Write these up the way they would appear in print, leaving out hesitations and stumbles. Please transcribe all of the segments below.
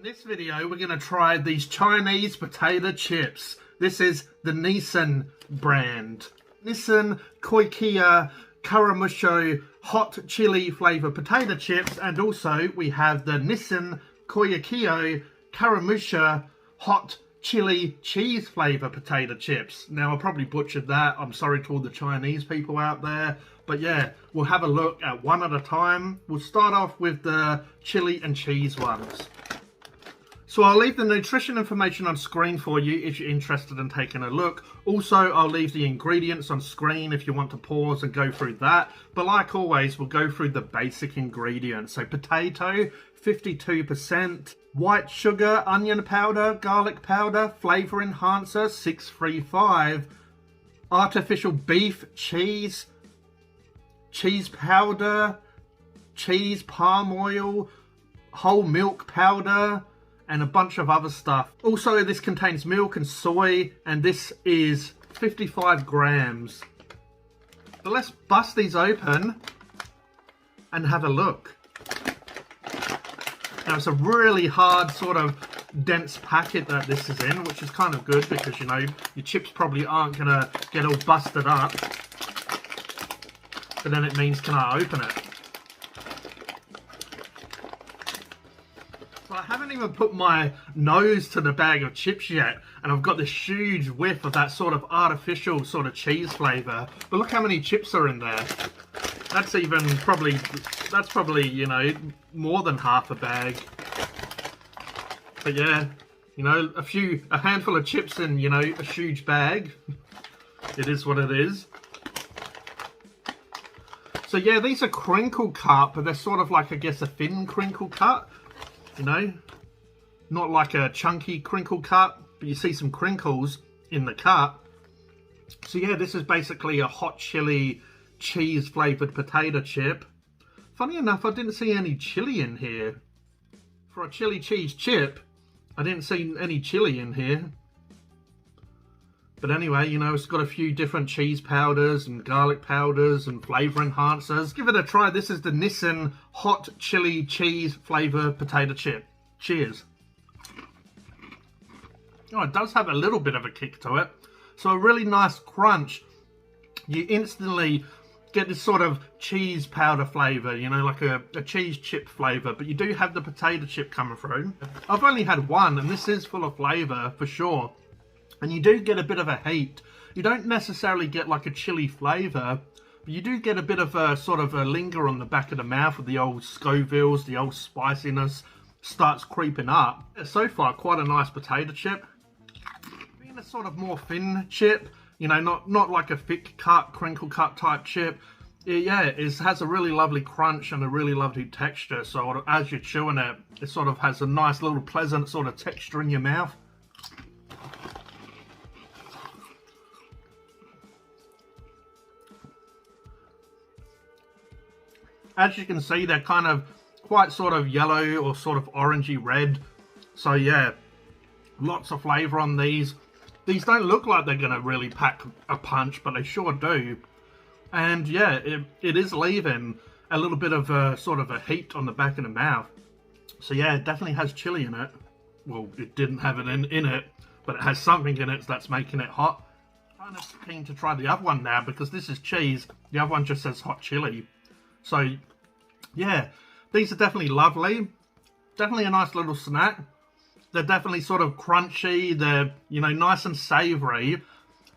this video, we're going to try these Chinese potato chips. This is the Nissin brand. Nissin Koikia Karamusho hot chili flavour potato chips. And also we have the Nissin Koikia Karamusho hot chili cheese flavour potato chips. Now, I probably butchered that. I'm sorry to all the Chinese people out there. But yeah, we'll have a look at one at a time. We'll start off with the chili and cheese ones. So I'll leave the nutrition information on screen for you if you're interested in taking a look. Also, I'll leave the ingredients on screen if you want to pause and go through that. But like always, we'll go through the basic ingredients. So potato, 52%. White sugar, onion powder, garlic powder, flavour enhancer, 635. Artificial beef, cheese, cheese powder, cheese, palm oil, whole milk powder, and a bunch of other stuff. Also, this contains milk and soy, and this is 55 grams. So let's bust these open and have a look. Now, it's a really hard, sort of dense packet that this is in, which is kind of good because, you know, your chips probably aren't going to get all busted up. But then it means, can I open it? So I haven't even put my nose to the bag of chips yet, and I've got this huge whiff of that sort of artificial sort of cheese flavour. But look how many chips are in there. That's probably, you know, more than half a bag. But yeah, you know, a handful of chips in, you know, a huge bag. It is what it is. So yeah, these are crinkle cut, but they're sort of like, I guess, a thin crinkle cut. You know, not like a chunky crinkle cut, but you see some crinkles in the cut. So yeah, this is basically a hot chili cheese flavoured potato chip. Funny enough, I didn't see any chili in here. For a chili cheese chip, I didn't see any chili in here. But anyway, you know, it's got a few different cheese powders and garlic powders and flavour enhancers. Give it a try. This is the Nissin hot chili cheese flavour potato chip. Cheers. Oh, it does have a little bit of a kick to it. So a really nice crunch. You instantly get this sort of cheese powder flavour, you know, like a cheese chip flavour. But you do have the potato chip coming through. I've only had one, and this is full of flavour for sure. And you do get a bit of a heat. You don't necessarily get like a chili flavour, but you do get a bit of a sort of a linger on the back of the mouth with the old Scovilles, the old spiciness starts creeping up. So far, quite a nice potato chip. Being a sort of more thin chip, you know, not like a thick cut, crinkle cut type chip. Yeah, it has a really lovely crunch and a really lovely texture. So as you're chewing it, it sort of has a nice little pleasant sort of texture in your mouth. As you can see, they're kind of quite sort of yellow or sort of orangey red. So yeah, lots of flavour on these. These don't look like they're going to really pack a punch, but they sure do. And yeah, it is leaving a little bit of a sort of a heat on the back of the mouth. So yeah, it definitely has chili in it. Well, it didn't have it in it, but it has something in it that's making it hot. I'm kind of keen to try the other one now because this is cheese. The other one just says hot chili. So, yeah, these are definitely lovely. Definitely a nice little snack. They're definitely sort of crunchy. They're, you know, nice and savoury.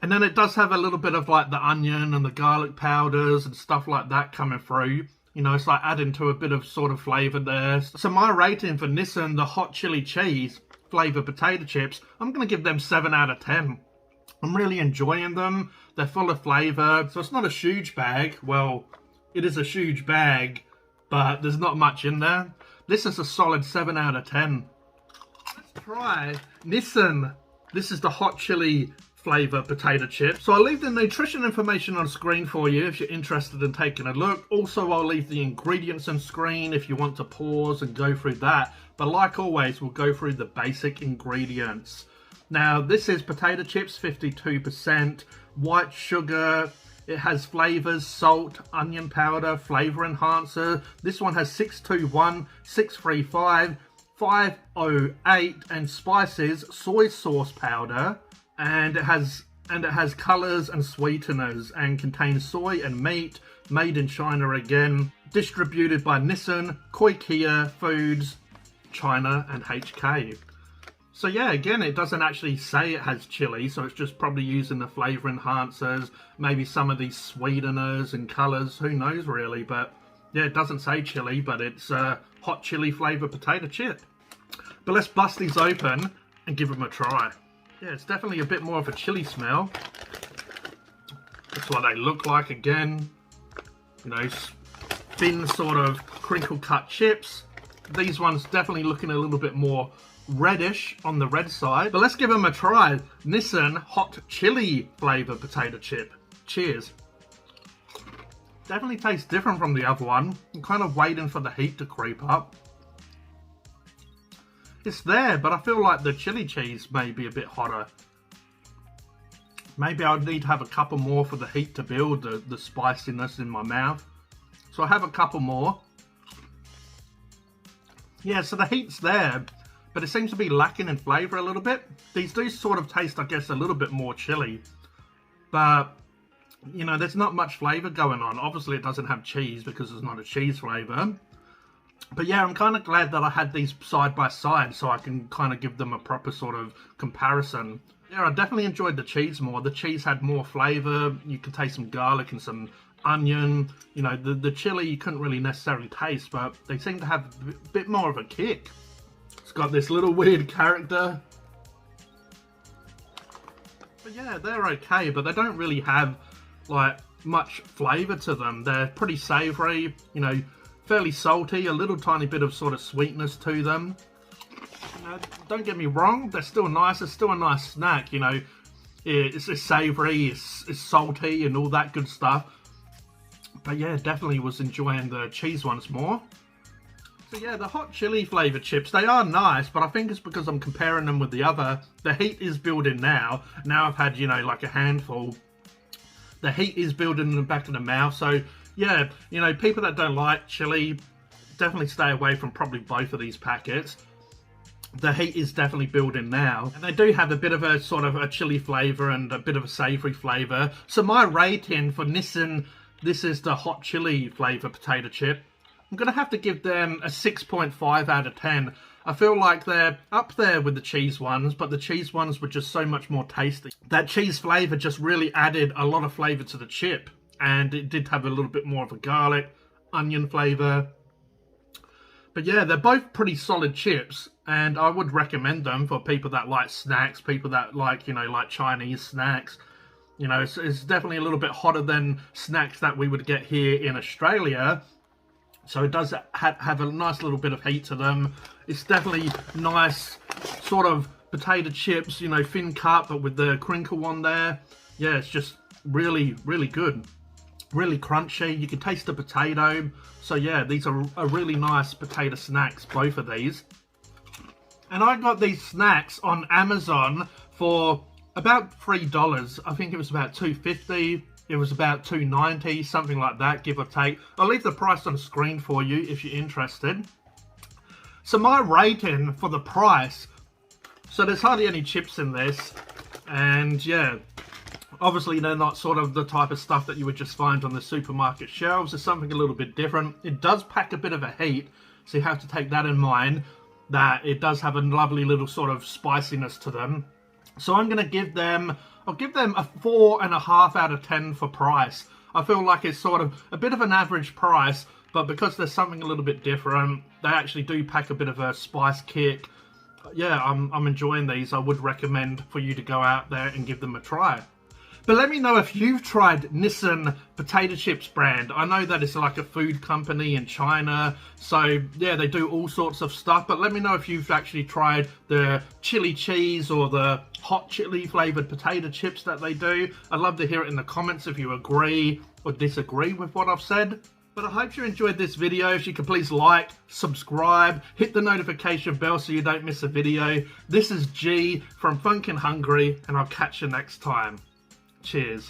And then it does have a little bit of like the onion and the garlic powders and stuff like that coming through. You know, it's like adding to a bit of sort of flavour there. So my rating for Nissin, the hot chili cheese flavour potato chips, I'm going to give them 7 out of 10. I'm really enjoying them. They're full of flavour. So it's not a huge bag. Well, it is a huge bag, but there's not much in there. This is a solid 7 out of 10. Let's try Nissin. This is the hot chili flavour potato chip. So I'll leave the nutrition information on screen for you if you're interested in taking a look. Also, I'll leave the ingredients on screen if you want to pause and go through that. But like always, we'll go through the basic ingredients. Now, this is potato chips, 52%, white sugar. It has flavours, salt, onion powder, flavour enhancer. This one has 621, 635, 508 and spices soy sauce powder, and it has colors and sweeteners and contains soy and meat, made in China again, distributed by Nissin, Kia Foods, China and HK. So yeah, again, it doesn't actually say it has chili, so it's just probably using the flavor enhancers, maybe some of these sweeteners and colors, who knows really, but yeah, it doesn't say chili, but it's a hot chili flavor potato chip. But let's bust these open and give them a try. Yeah, it's definitely a bit more of a chili smell. That's what they look like again. You know, thin sort of crinkle cut chips. These ones definitely looking a little bit more reddish on the red side. But let's give them a try. Nissin hot chili flavor potato chip. Cheers. Definitely tastes different from the other one. I'm kind of waiting for the heat to creep up. It's there, but I feel like the chili cheese may be a bit hotter. Maybe I would need to have a couple more for the heat to build the spiciness in my mouth. So I have a couple more. Yeah, so the heat's there, but it seems to be lacking in flavour a little bit. These do sort of taste, I guess, a little bit more chili. But, you know, there's not much flavour going on. Obviously, it doesn't have cheese because it's not a cheese flavour. But yeah, I'm kind of glad that I had these side by side so I can kind of give them a proper sort of comparison. Yeah, I definitely enjoyed the cheese more. The cheese had more flavour. You could taste some garlic and some onion. You know, the chili you couldn't really necessarily taste, but they seem to have a bit more of a kick. It's got this little weird character. But yeah, they're okay, but they don't really have like much flavour to them. They're pretty savoury, you know, fairly salty, a little tiny bit of sort of sweetness to them. You know, don't get me wrong, they're still nice. It's still a nice snack, you know. It's savoury, it's salty and all that good stuff. But yeah, definitely was enjoying the cheese ones more. So yeah, the hot chili flavoured chips, they are nice, but I think it's because I'm comparing them with the other. The heat is building now. Now I've had, you know, like a handful. The heat is building in the back of the mouth, so yeah, you know, people that don't like chili, definitely stay away from probably both of these packets. The heat is definitely building now. And they do have a bit of a sort of a chili flavour and a bit of a savoury flavour. So my rating for Nissin, this is the hot chili flavour potato chip. I'm going to have to give them a 6.5 out of 10. I feel like they're up there with the cheese ones, but the cheese ones were just so much more tasty. That cheese flavour just really added a lot of flavour to the chip. And it did have a little bit more of a garlic, onion flavour. But yeah, they're both pretty solid chips. And I would recommend them for people that like snacks, people that like, you know, like Chinese snacks. You know, it's definitely a little bit hotter than snacks that we would get here in Australia. So it does have a nice little bit of heat to them. It's definitely nice sort of potato chips, you know, thin cut, but with the crinkle on there. Yeah, it's just really, really good. Really crunchy. You can taste the potato. So yeah, these are really nice potato snacks, both of these. And I got these snacks on Amazon for about $3. I think it was about $2.50. It was about $2.90, something like that, give or take. I'll leave the price on the screen for you if you're interested. So my rating for the price, so there's hardly any chips in this. And yeah, obviously they're not sort of the type of stuff that you would just find on the supermarket shelves. It's something a little bit different. It does pack a bit of a heat, so you have to take that in mind, that it does have a lovely little sort of spiciness to them. So I'm going to give them, I'll give them a 4.5 out of 10 for price. I feel like it's sort of a bit of an average price, but because there's something a little bit different, they actually do pack a bit of a spice kick. Yeah, I'm enjoying these. I would recommend for you to go out there and give them a try. But let me know if you've tried Nissin potato chips brand. I know that it's like a food company in China. So yeah, they do all sorts of stuff. But let me know if you've actually tried the chili cheese or the hot chili flavored potato chips that they do. I'd love to hear it in the comments if you agree or disagree with what I've said. But I hope you enjoyed this video. If you could please like, subscribe, hit the notification bell so you don't miss a video. This is G from Phunken, Hungary, and I'll catch you next time. Cheers.